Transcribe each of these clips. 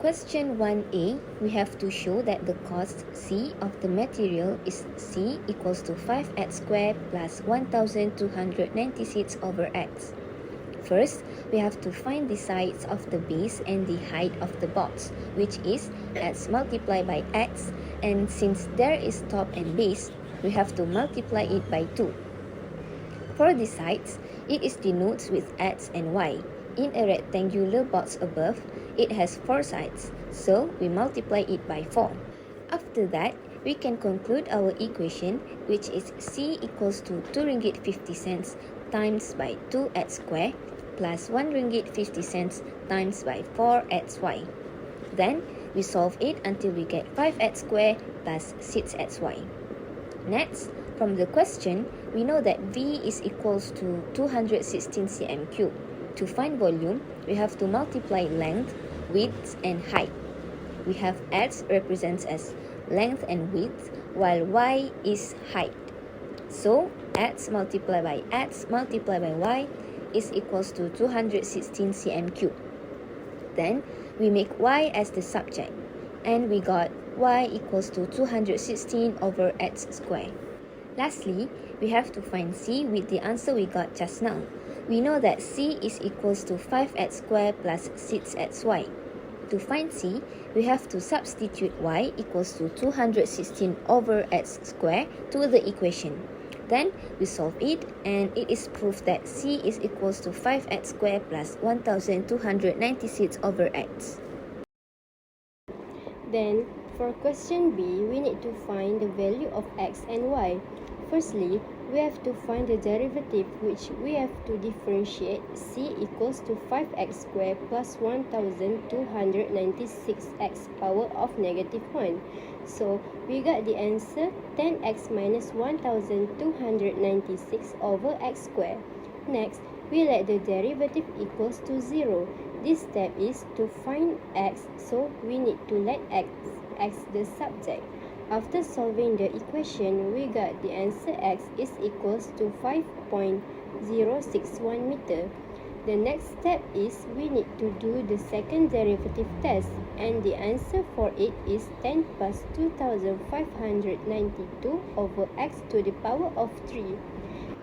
question 1a, we have to show that the cost C of the material is C equals to 5x squared plus 1296 over x. First, we have to find the sides of the base and the height of the box, which is x multiplied by x, and since there is top and base, we have to multiply it by 2. For the sides, it is denoted with x and y. In a rectangular box above, it has 4 sides, so we multiply it by 4. After that, we can conclude our equation, which is C equals to 2 ringgit 50 cents times by 2x squared plus 1 ringgit 50 cents times by 4xy. Then, we solve it until we get 5x squared plus 6xy. Next, from the question, we know that V is equals to 216 cm cubed. To find volume, we have to multiply length, width, and height. We have x represents as length and width, while y is height. So, x multiplied by x multiplied by y is equals to 216 cm cubed. Then, we make y as the subject, and we got y equals to 216 over x squared. Lastly, we have to find C with the answer we got just now. We know that C is equals to 5x squared plus 6xy. To find C, we have to substitute y equals to 216 over x squared to the equation. Then, we solve it, and it is proof that C is equals to 5x squared plus 1296 over x. Then, for question B, we need to find the value of x and y. Firstly, we have to find the derivative, which we have to differentiate. C equals to 5x squared plus 1296x power of negative 1. So, we got the answer 10x minus 1296 over x squared. Next, we let the derivative equals to 0. This step is to find x, so we need to let x the subject. After solving the equation, we got the answer x is equals to 5.061 meter. The next step is we need to do the second derivative test, and the answer for it is 10 plus 2592 over x to the power of 3.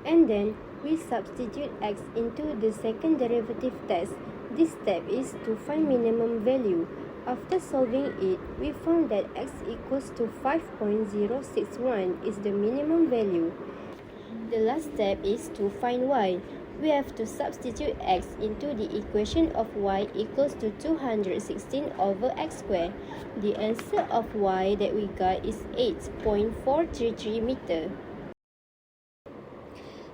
And then we substitute x into the second derivative test. This step is to find minimum value. After solving it, we found that x equals to 5.061 is the minimum value. The last step is to find y. We have to substitute x into the equation of y equals to 216 over x squared. The answer of y that we got is 8.433 meter.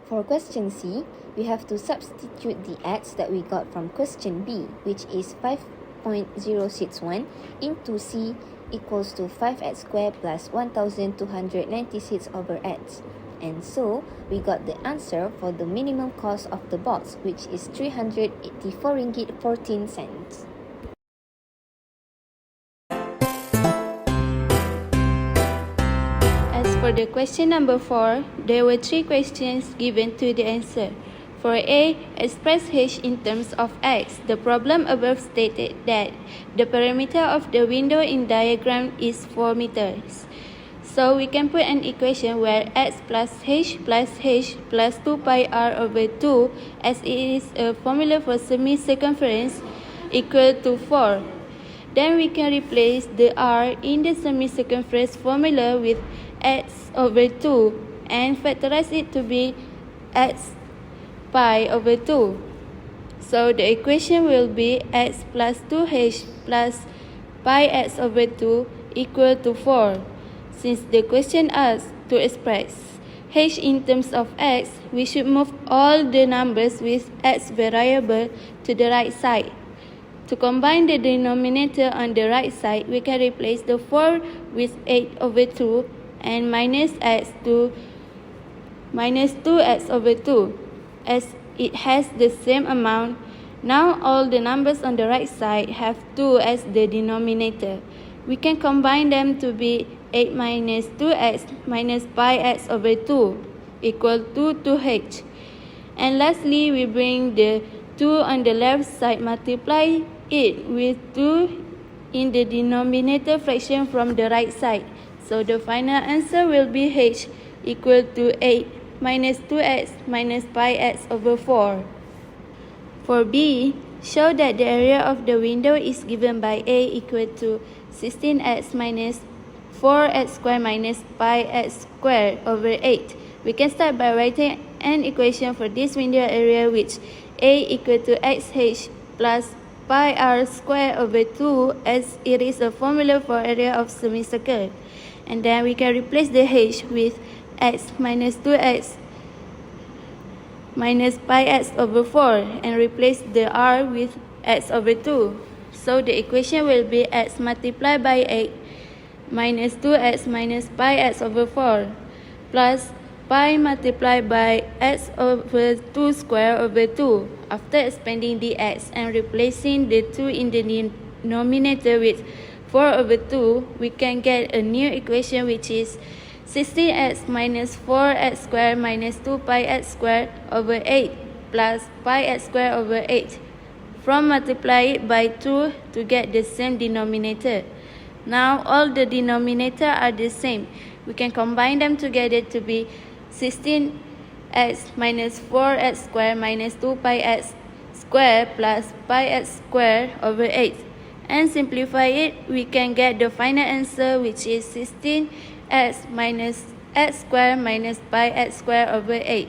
For question C, we have to substitute the x that we got from question B, which is 5.061 into C equals to 5x squared plus 1296 over x. And so, we got the answer for the minimum cost of the box, which is 384 ringgit 14 cents. As for the question number 4, there were 3 questions given to the answer. For A, express h in terms of x. The problem above stated that the perimeter of the window in diagram is 4 meters. So we can put an equation where x plus h plus 2 pi r over 2, as it is a formula for semi-circumference, equal to 4. Then we can replace the r in the semi-circumference formula with x over 2 and factorize it to be x pi over 2. So the equation will be x plus 2h plus pi x over 2 equal to 4. Since the question asks to express h in terms of x, we should move all the numbers with x variable to the right side. To combine the denominator on the right side, we can replace the 4 with 8 over 2 and minus x to minus 2x over 2, as it has the same amount. Now all the numbers on the right side have 2 as the denominator. We can combine them to be 8 minus 2x minus pi x over 2 equal to 2h. And lastly, we bring the 2 on the left side, multiply it with 2 in the denominator fraction from the right side. So the final answer will be h equal to 8 minus 2x minus pi x over 4. For B, show that the area of the window is given by A equal to 16x minus 4x squared minus pi x squared over 8. We can start by writing an equation for this window area which A equal to xh plus pi r squared over 2 as it is a formula for area of semicircle. And then we can replace the h with x minus 2x minus pi x over 4 and replace the r with x over 2. So the equation will be x multiplied by 8 minus 2x minus pi x over 4 plus pi multiplied by x over 2 square over 2 after expanding the x and replacing the 2 in the denominator with 4 over 2, we can get a new equation which is 16x minus 4x squared minus 2 pi x squared over 8 plus pi x squared over 8. From multiply it by 2 to get the same denominator. Now all the denominator are the same. We can combine them together to be 16x minus 4x squared minus 2 pi x squared plus pi x squared over 8. And simplify it, we can get the final answer which is 16x minus x squared minus pi x squared over 8.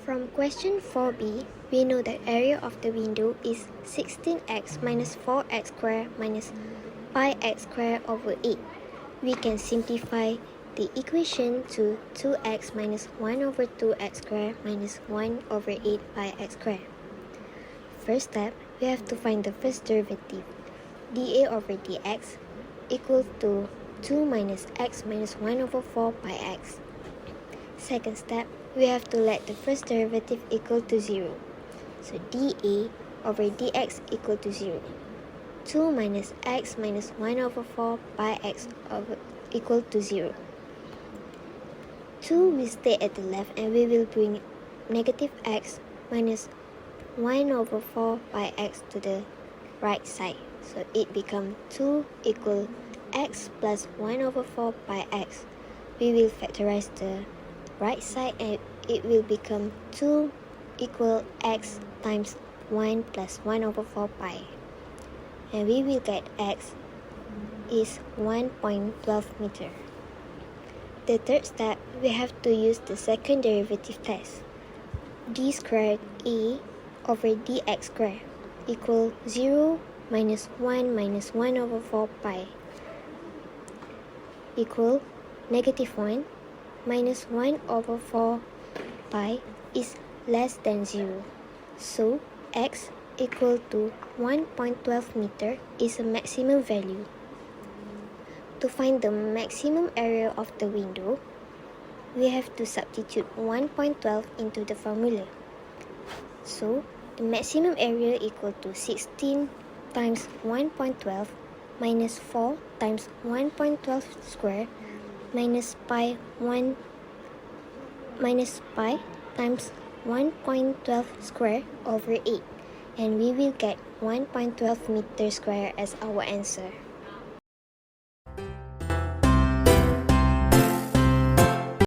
From question 4b, we know that area of the window is 16x minus 4x squared minus pi x squared over 8. We can simplify the equation to 2x minus 1 over 2x squared minus 1 over 8 pi x squared. First step, we have to find the first derivative, dA over dx equals to 2 minus x minus 1 over 4 pi x. Second step, we have to let the first derivative equal to 0. So dA over dx equal to 0. 2 minus x minus 1 over 4 pi x equal to 0. 2 will stay at the left and we will bring negative x minus 1 over 4 pi x to the right side. So it becomes 2 equal x plus 1 over 4 pi x. We will factorize the right side and it will become 2 equal x times 1 plus 1 over 4 pi. And we will get x is 1.12 meter. The third step, we have to use the second derivative test. D squared A over dx squared equal 0 minus 1 minus 1 over 4 pi equal negative 1 minus 1 over 4 pi is less than 0. So x equal to 1.12 meter is a maximum value. To find the maximum area of the window, we have to substitute 1.12 into the formula. So the maximum area equal to 16 times 1.12 minus 4 times 1.12 square minus pi times 1.12 square over 8, and we will get 1.12 meter square as our answer.